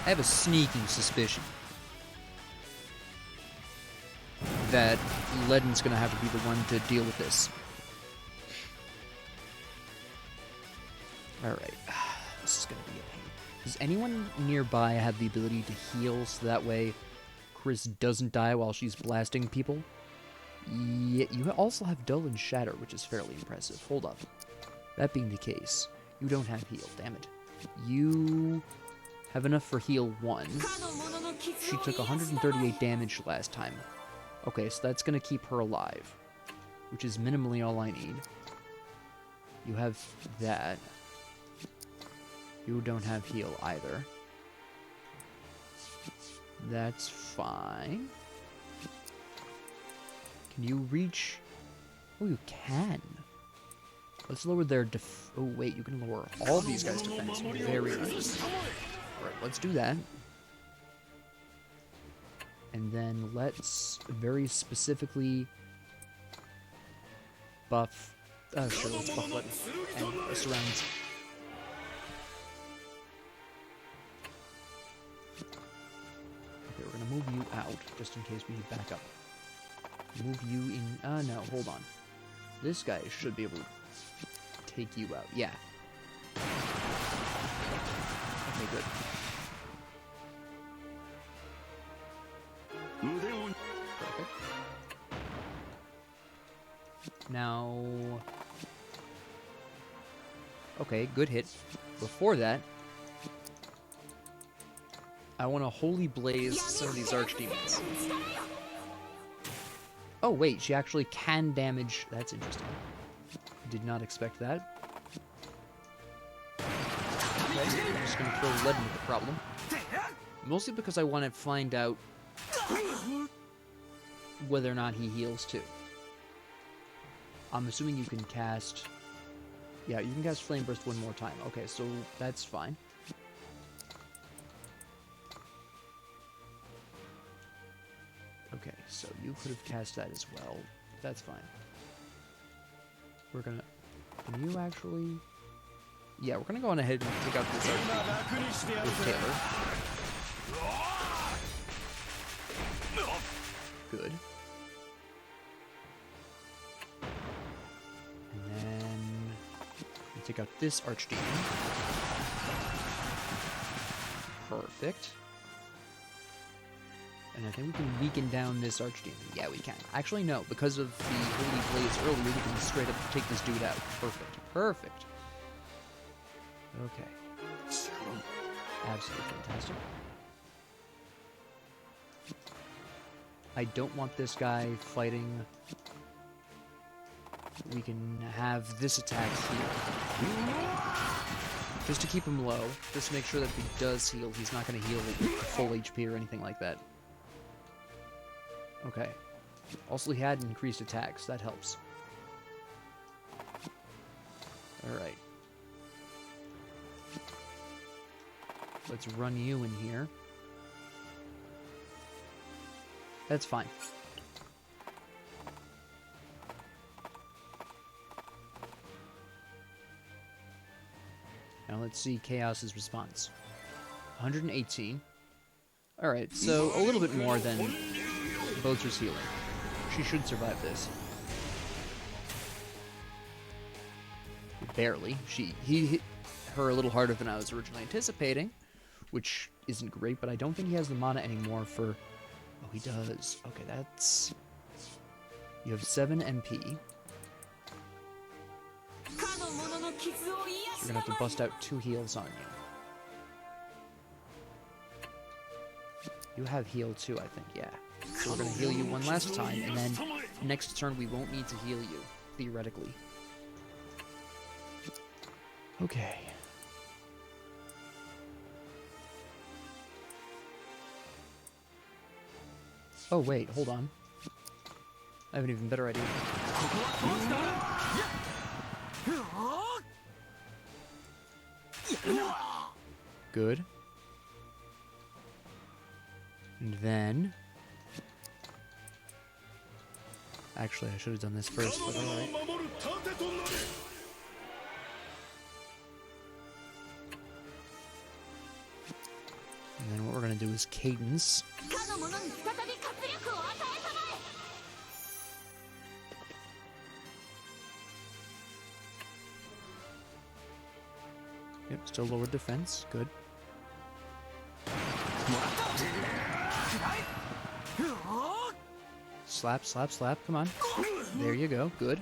Speaker 1: I have a sneaking suspicion that Ledin's gonna have to be the one to deal with this. Alright. This is gonna be a pain. Does anyone nearby have the ability to heal so that way Chris doesn't die while she's blasting people? Yeah, you also have Dull and Shatter, which is fairly impressive. Hold up. That being the case, you don't have heal, damn it. You have enough for heal 1. She took 138 damage last time. Okay, so that's gonna keep her alive, which is minimally all I need. You have that. You don't have heal either. That's fine. Can you reach... Oh, you can. Let's lower their oh, wait, you can lower all these guys' defense. Very nice. Alright, let's do that. And then let's very specifically buff... sure, let's buff Ledin. And the surrounds. Okay, we're gonna move you out, just in case we need backup. Move you in... no, hold on. This guy should be able to take you out. Yeah. Okay, good. Perfect. Now... Okay, good hit. Before that, I want to Holy Blaze some of these Archdemons. Oh wait, she actually can damage... That's interesting. Did not expect that. Okay, I'm just going to throw Ledin with the problem. Mostly because I want to find out whether or not he heals too. I'm assuming you can cast... Yeah, you can cast Flame Burst one more time. Okay, so that's fine. Okay, so you could have cast that as well. That's fine. We're gonna... Can you actually... Yeah, we're gonna go on ahead and take out this Archdemon with Taylor. Good. And then... we take out this Archdemon. Perfect. And I think we can weaken down this Archdemon. Yeah, we can. Actually, no. Because of the Holy Blaze earlier, we can straight up take this dude out. Perfect. Perfect. Okay. Absolutely fantastic. I don't want this guy fighting we can have this attack heal. Just to keep him low, just to make sure that if he does heal, he's not going to heal full HP or anything like that. Okay. Also, he had increased attacks. That helps. Alright. Let's run you in here. That's fine. Now let's see Chaos's response. 118. Alright, so a little bit more than Boaster's healing. She should survive this. Barely. He hit her a little harder than I was originally anticipating, which isn't great, but I don't think he has the mana anymore for... Oh, he does. Okay, that's... You have 7 MP. You're gonna have to bust out 2 heals on you. You have heal too, I think, yeah. So we're gonna heal you one last time, and then next turn we won't need to heal you, theoretically. Okay. Oh wait, hold on. I have an even better idea. Good. And then... Actually, I should have done this first, but alright. And then what we're gonna do is Cadence. Yep, still lower defense. Good. Slap, slap, slap. Come on. There you go. Good.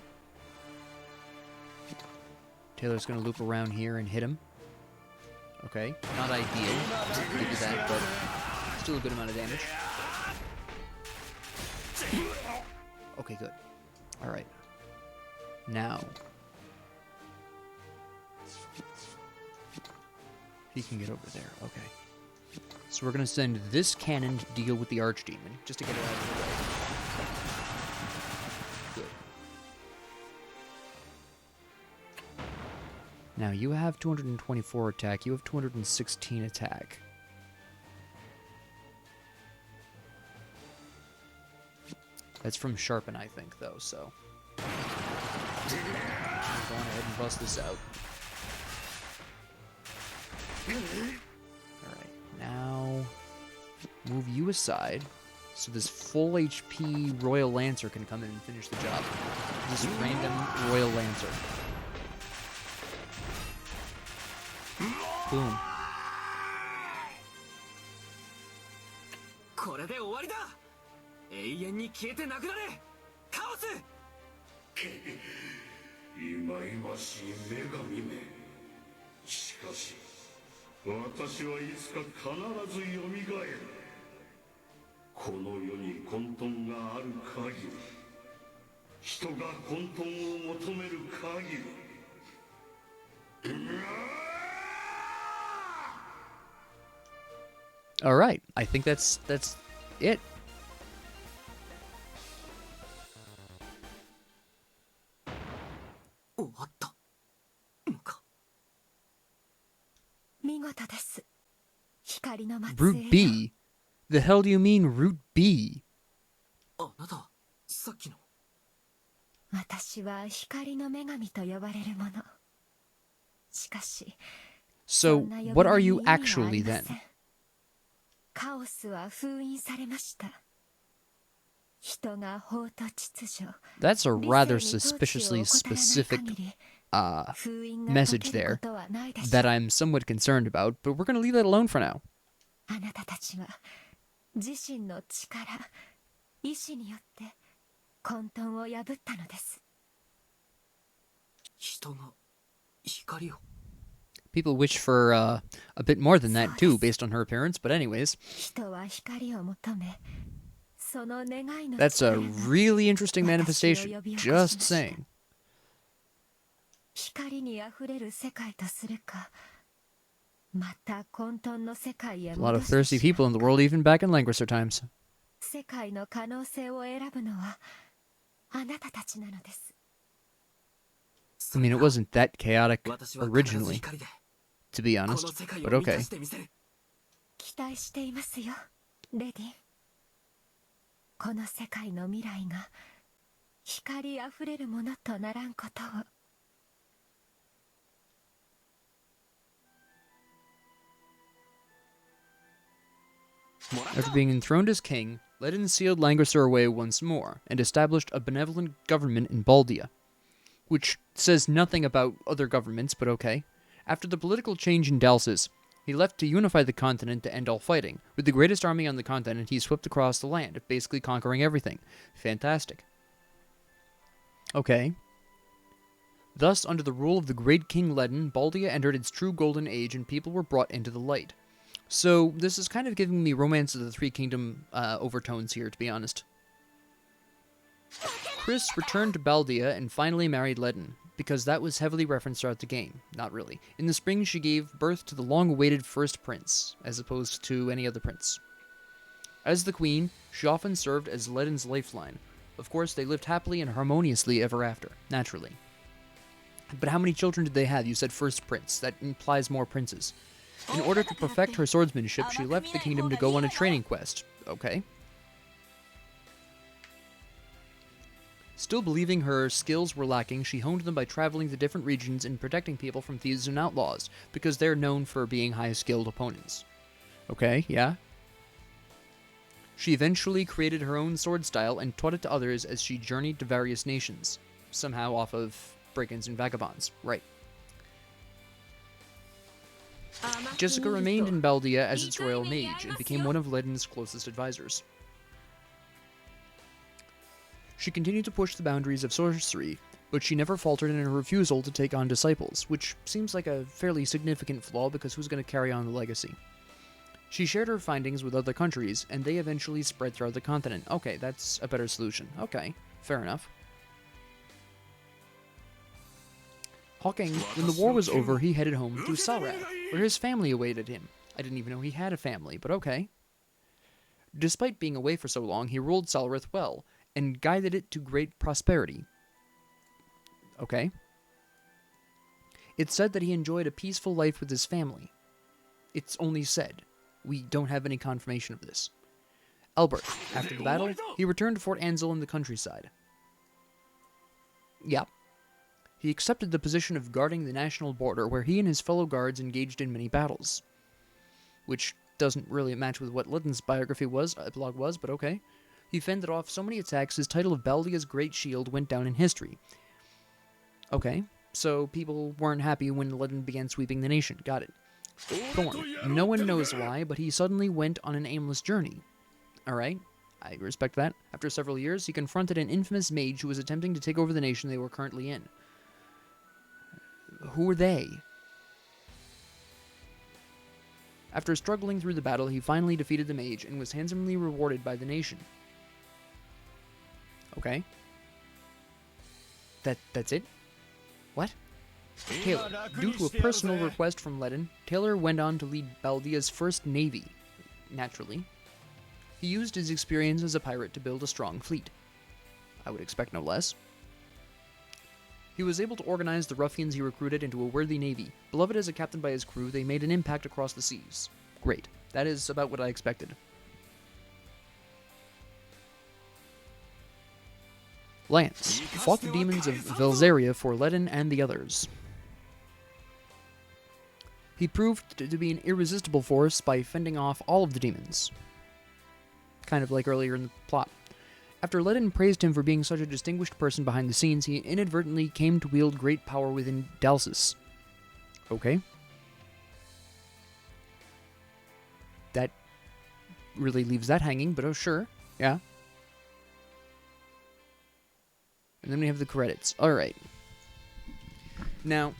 Speaker 1: Taylor's gonna loop around here and hit him. Okay. Not ideal to do that, but still a good amount of damage. Okay, good. Alright. Now. He can get over there. Okay. So we're going to send this cannon to deal with the Archdemon, just to get it out of the way. Good. Now, you have 224 attack. You have 216 attack. That's from Sharpen, I think, though, so... Go on ahead and bust this out. Alright, now... Move you aside, so this full HP Royal Lancer can come in and finish the job. This random Royal Lancer. Boom.
Speaker 4: これで終わりだ。永遠に消えてなくなれ。カオス。
Speaker 2: 忌々しい女神め。しかし私はいつか必ずよみがえる。この世に混沌がある限り、人が混沌を求める限り。
Speaker 1: All right, I think that's it.
Speaker 4: 終わったのか。
Speaker 3: 見事です。光の末裔
Speaker 1: Route B? The hell do you mean Route B?
Speaker 4: あなた、さっきの。
Speaker 3: 私は光の女神と呼ばれるもの。しかし、
Speaker 1: So, what are you actually then?
Speaker 3: カオスは封印されました。人が法と秩序。
Speaker 1: That's a rather suspiciously specific message there that I'm somewhat concerned about, but we're going to leave that alone for now.
Speaker 3: あなたたちは自身の力、意志によって混沌を破ったのです。
Speaker 4: 人が光を。
Speaker 1: People wish for a bit more than that too, based on her appearance, but anyways.
Speaker 3: 人は光を求め、その願いの
Speaker 1: That's a
Speaker 3: 力が
Speaker 1: really interesting
Speaker 3: 私を
Speaker 1: manifestation,
Speaker 3: 呼び起こしました。
Speaker 1: just saying.
Speaker 5: 光にあふれる世界とするか、また混沌の世界へ
Speaker 1: A lot
Speaker 5: 戻
Speaker 1: of
Speaker 5: して
Speaker 1: thirsty
Speaker 5: しま
Speaker 1: people
Speaker 5: う
Speaker 1: in the
Speaker 5: か。
Speaker 1: world, even back in Langrisser times.
Speaker 5: 世界の可能性を選ぶのはあなたたちなのです。
Speaker 1: I mean, it wasn't that chaotic
Speaker 4: 私は必ず
Speaker 1: originally,
Speaker 4: 光で
Speaker 1: to be
Speaker 4: この
Speaker 1: honest,
Speaker 4: 世界
Speaker 1: but
Speaker 4: を満た
Speaker 1: okay.
Speaker 4: してみせる。
Speaker 5: 期待していますよ、レディン。この世界の未来が光あふれるものとならんことを。
Speaker 1: After being enthroned as king, Ledin sealed Langrisser away once more, and established a benevolent government in Baldia. Which says nothing about other governments, but okay. After the political change in Dalsis, he left to unify the continent to end all fighting. With the greatest army on the continent, he swept across the land, basically conquering everything. Fantastic. Okay. Thus, under the rule of the great King Ledin, Baldia entered its true golden age and people were brought into the light. So, this is kind of giving me Romance of the Three Kingdom overtones here, to be honest. Chris returned to Baldia and finally married Ledin, because that was heavily referenced throughout the game. Not really. In the spring, she gave birth to the long-awaited first prince, as opposed to any other prince. As the queen, she often served as Ledin's lifeline. Of course, they lived happily and harmoniously ever after, naturally. But how many children did they have? You said first prince. That implies more princes. In order to perfect her swordsmanship, she left the kingdom to go on a training quest. Okay. Still believing her skills were lacking, she honed them by traveling to different regions and protecting people from thieves and outlaws, because they're known for being high-skilled opponents. Okay, yeah. She eventually created her own sword style and taught it to others as she journeyed to various nations, somehow off of brigands and vagabonds. Right. Jessica remained in Baldia as its royal mage and became one of Ledin's closest advisors. She continued to push the boundaries of sorcery, but she never faltered in her refusal to take on disciples, which seems like a fairly significant flaw because who's going to carry on the legacy? She shared her findings with other countries, and they eventually spread throughout the continent. Okay, that's a better solution. Okay, fair enough. Hawking, when the war was over, he headed home to Salrad, where his family awaited him. I didn't even know he had a family, but okay. Despite being away for so long, he ruled Salrith well, and guided it to great prosperity. Okay. It's said that he enjoyed a peaceful life with his family. It's only said. We don't have any confirmation of this. Albert, after the battle, he returned to Fort Ansel in the countryside. Yep. He accepted the position of guarding the national border, where he and his fellow guards engaged in many battles. Which doesn't really match with what Ledin's biography was, epilogue was, but okay. He fended off so many attacks, his title of Baldia's Great Shield went down in history. Okay, so people weren't happy when Ledin began sweeping the nation. Got it. Thorn. No one knows why, but he suddenly went on an aimless journey. Alright, I respect that. After several years, he confronted an infamous mage who was attempting to take over the nation they were currently in. Who were they? After struggling through the battle, he finally defeated the mage and was handsomely rewarded by the nation. Okay. That's it? What? Taylor. Due to a personal request from Ledin, Taylor went on to lead Baldia's first navy. Naturally. He used his experience as a pirate to build a strong fleet. I would expect no less. He was able to organize the ruffians he recruited into a worthy navy. Beloved as a captain by his crew, they made an impact across the seas. Great. That is about what I expected. Lance fought the demons of Velzaria for Ledin and the others. He proved to be an irresistible force by fending off all of the demons. Kind of like earlier in the plot. After Ledin praised him for being such a distinguished person behind the scenes, he inadvertently came to wield great power within Dalsis. Okay. That really leaves that hanging, but oh sure, yeah. And then we have the credits. Alright. Now,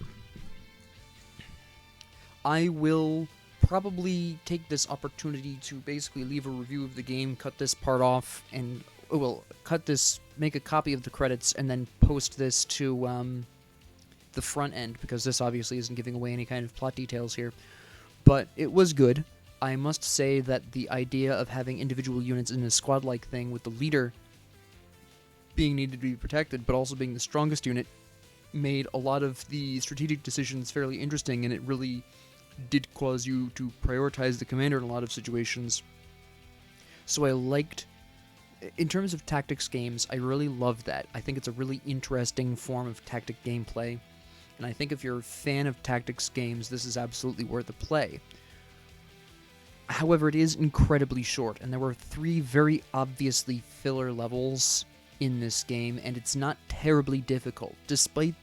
Speaker 1: I will probably take this opportunity to basically leave a review of the game, cut this part off, and, well, cut this, make a copy of the credits, and then post this to, the front end, because this obviously isn't giving away any kind of plot details here, but it was good. I must say that the idea of having individual units in a squad-like thing with the leader being needed to be protected, but also being the strongest unit, made a lot of the strategic decisions fairly interesting, and it really did cause you to prioritize the commander in a lot of situations. So I liked, in terms of tactics games, I really love that. I think it's a really interesting form of tactic gameplay, and I think if you're a fan of tactics games, this is absolutely worth a play. However, it is incredibly short, and there were 3 very obviously filler levels in this game, and it's not terribly difficult, despite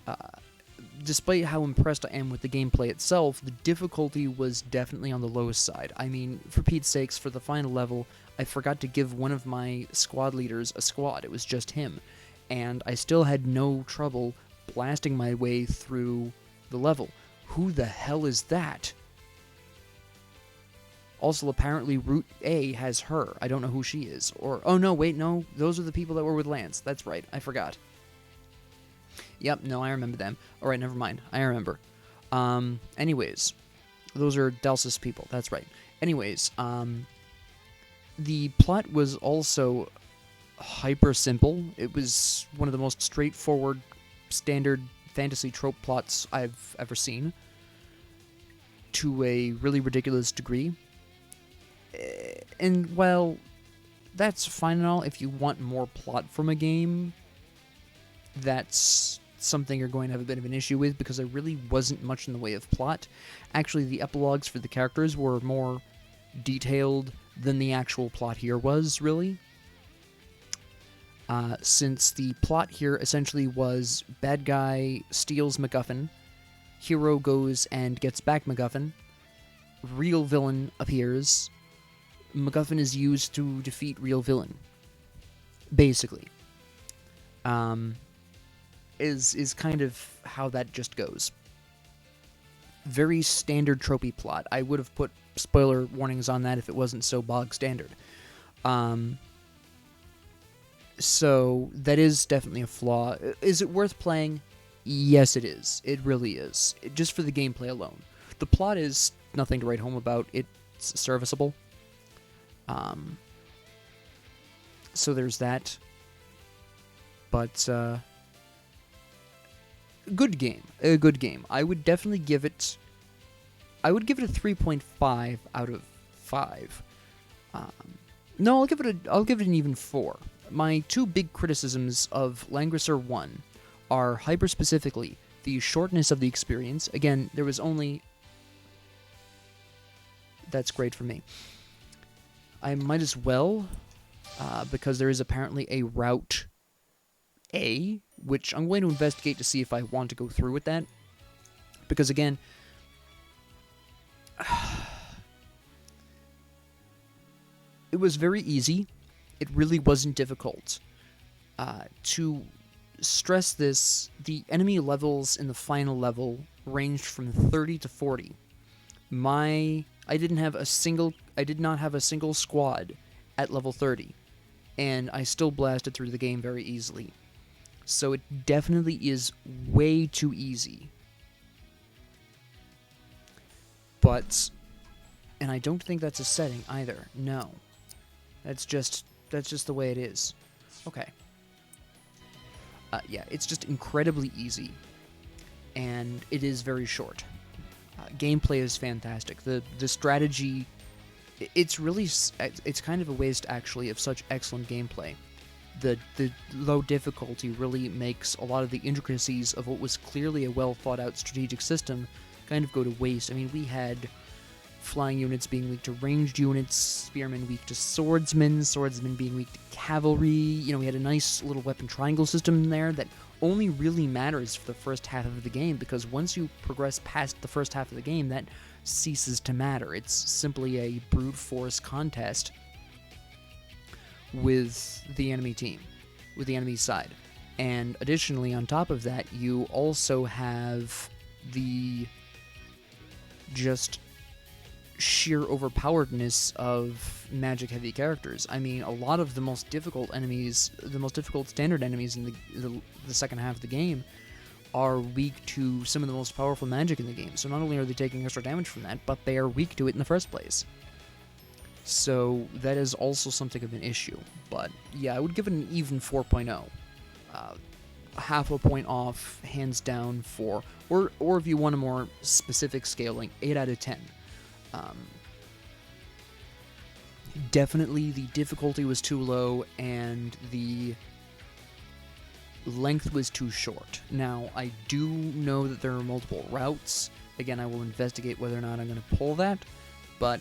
Speaker 1: how impressed I am with the gameplay itself. The difficulty was definitely on the lowest side. I mean, for Pete's sakes, for the final level, I forgot to give one of my squad leaders a squad. It was just him, and I still had no trouble blasting my way through the level. Who the hell is that? Also, apparently, Route A has her. I don't know who she is. Or, oh no, wait, no. Those are the people that were with Lance. That's right. I forgot. Yep, no, I remember them. Alright, never mind. I remember. Anyways. Those are Delsis people. That's right. Anyways, the plot was also hyper simple. It was one of the most straightforward, standard fantasy trope plots I've ever seen, to a really ridiculous degree. And while that's fine and all, if you want more plot from a game, that's something you're going to have a bit of an issue with, because there really wasn't much in the way of plot. Actually, the epilogues for the characters were more detailed than the actual plot here was, really. Since the plot here essentially was bad guy steals MacGuffin, hero goes and gets back MacGuffin, real villain appears, MacGuffin is used to defeat real villain, basically. Is kind of how that just goes. Very standard tropey plot. I would have put spoiler warnings on that if it wasn't so bog standard. So that is definitely a flaw. Is it worth playing? Yes, it is. It really is. Just for the gameplay alone. The plot is nothing to write home about. It's serviceable. So there's that. But, good game. A good game. I would definitely give it... I would give it a 3.5 out of 5. No, I'll give it an even 4. My 2 big criticisms of Langrisser 1 are hyper-specifically the shortness of the experience. Again, there was only... That's great for me. I might as well, because there is apparently a Route A, which I'm going to investigate to see if I want to go through with that. Because again, it was very easy. It really wasn't difficult. To stress this, the enemy levels in the final level ranged from 30 to 40. I did not have a single squad at level 30, and I still blasted through the game very easily. So it definitely is way too easy. But, and I don't think that's a setting either. No. That's just the way it is. Okay. Yeah, it's just incredibly easy, and it is very short. Gameplay is fantastic. The strategy, it's kind of a waste actually of such excellent gameplay. The low difficulty really makes a lot of the intricacies of what was clearly a well thought out strategic system kind of go to waste. I mean, we had flying units being weak to ranged units, spearmen weak to swordsmen being weak to cavalry. You know, we had a nice little weapon triangle system in there that only really matters for the first half of the game, because once you progress past the first half of the game, that ceases to matter. It's simply a brute force contest with the enemy team, with the enemy side. And additionally, on top of that, you also have the just sheer overpoweredness of magic-heavy characters. I mean, a lot of the most difficult enemies, the most difficult standard enemies in the second half of the game, are weak to some of the most powerful magic in the game. So not only are they taking extra damage from that, but they are weak to it in the first place. So that is also something of an issue. But yeah, I would give it an even 4.0. Half a point off, hands down, for, or if you want a more specific scaling, 8 out of 10. Definitely the difficulty was too low and the length was too short. Now, I do know that there are multiple routes. Again, I will investigate whether or not I'm going to pull that, but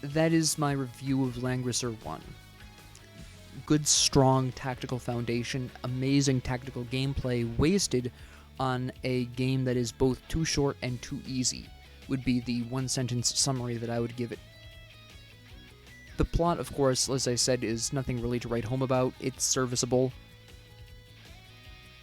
Speaker 1: that is my review of Langrisser 1. Good, strong tactical foundation, amazing tactical gameplay, wasted on a game that is both too short and too easy, would be the one-sentence summary that I would give it. The plot, of course, as I said, is nothing really to write home about. It's serviceable.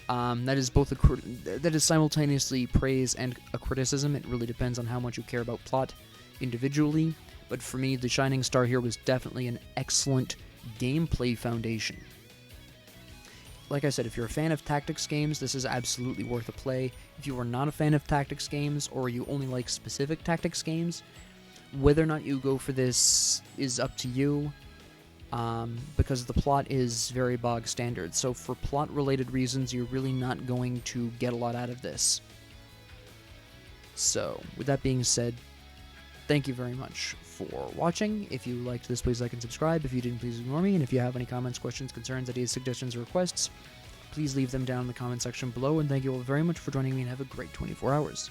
Speaker 1: That is both that is simultaneously praise and a criticism. It really depends on how much you care about plot individually. But for me, the shining star here was definitely an excellent gameplay foundation. Like I said, if you're a fan of tactics games, this is absolutely worth a play. If you are not a fan of tactics games, or you only like specific tactics games, whether or not you go for this is up to you, because the plot is very bog standard. So for plot-related reasons, you're really not going to get a lot out of this. So, with that being said, thank you very much for watching. If you liked this, please like and subscribe. If you didn't, please ignore me. And if you have any comments, questions, concerns, ideas, suggestions, or requests, please leave them down in the comment section below. And thank you all very much for joining me, and have a great 24 hours.